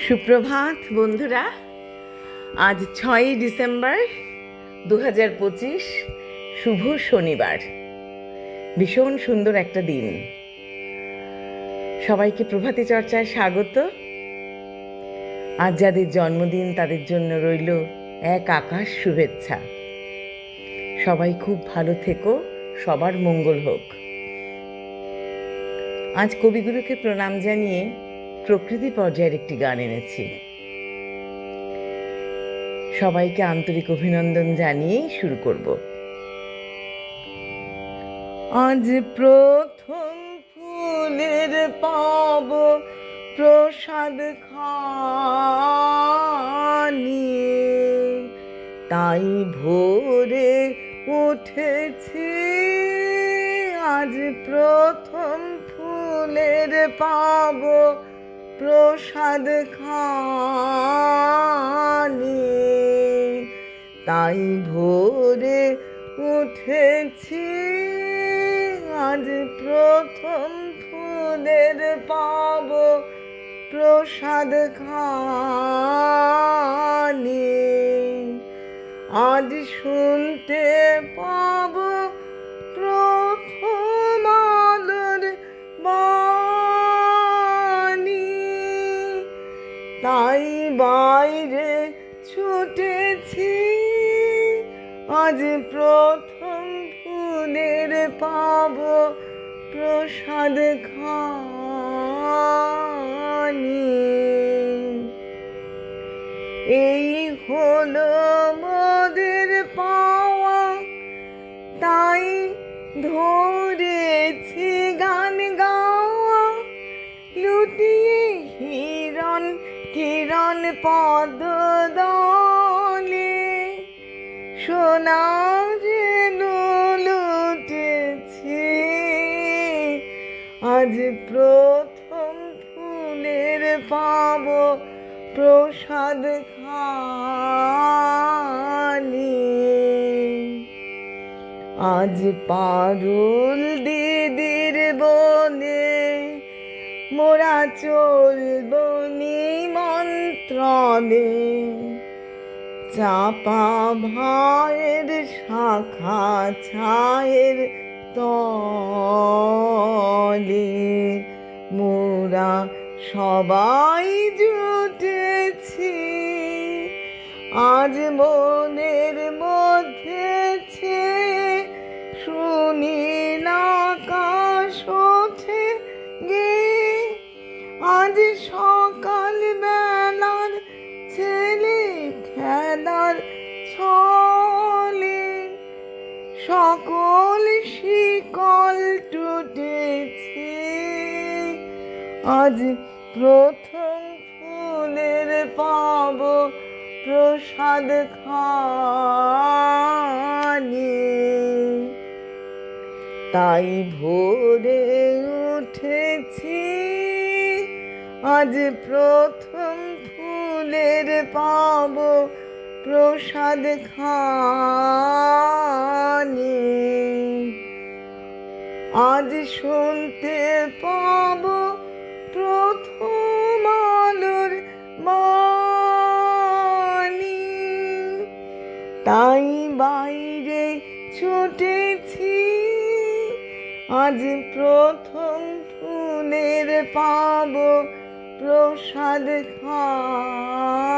সুপ্রভাত বন্ধুরা। আজ 6ই ডিসেম্বর 2025, শুভ শনিবার। ভীষণ সুন্দর একটা দিন। সবাইকে প্রভাতী চর্চায় স্বাগত। আজ যাদের জন্মদিন তাদের জন্য রইল এক আকাশ শুভেচ্ছা। সবাই খুব ভালো থেকো, সবার মঙ্গল হোক। আজ কবিগুরুকে প্রণাম জানিয়ে প্রকৃতি পর্যায়ের একটি গান এনেছি। সবাইকে আন্তরিক অভিনন্দন জানিয়েই শুরু করব। আজ প্রথম ফুলের পাব প্রসাদ খানি, তাই ভোরে উঠেছি। আজ প্রথম ফুলের পাব প্রসাদ খানি, তাই ভোরে উঠেছি। আজ প্রথম ফুলের পাব প্রসাদ খানি, আজ শুনতে পাব প্রথম আলোর বাণী, তাই বাইরে ছুটেছি। আজ প্রথম ফুলের পাব প্রসাদ খানি। এই হলো মোদের পাওয়া, তাই ধরেছি গান গাওয়া। লুটিয়ে হিরণ কিরণ পদদলে, সোনার লুটেছি। আজ প্রথম ফুলের পাব প্রসাদ খানি। আজ পারুল দিদির বনে মোরা চলব নিমন্ত্রণে। চাপা ভাইয়ের শাখা ছায়ের তলে মোরা সবাই জুটেছি। আজ মনের মধ্যে সুনীল আকাশ ওঠে গে। আজ সকাল বেলার ছেলে খেলার ছলে সকল শিকল টুটেছে। আজ প্রথম ফুলের পাব প্রসাদ খানি, তাই ভোরে উঠেছি। আজ প্রথম ফুলের পাব প্রসাদ খানি, আজ শুনতে পাব প্রথম আলোর বাণী, তাই বাইরে ছুটেছি। আজ প্রথম ফুলের পাব প্রসাদ খানি।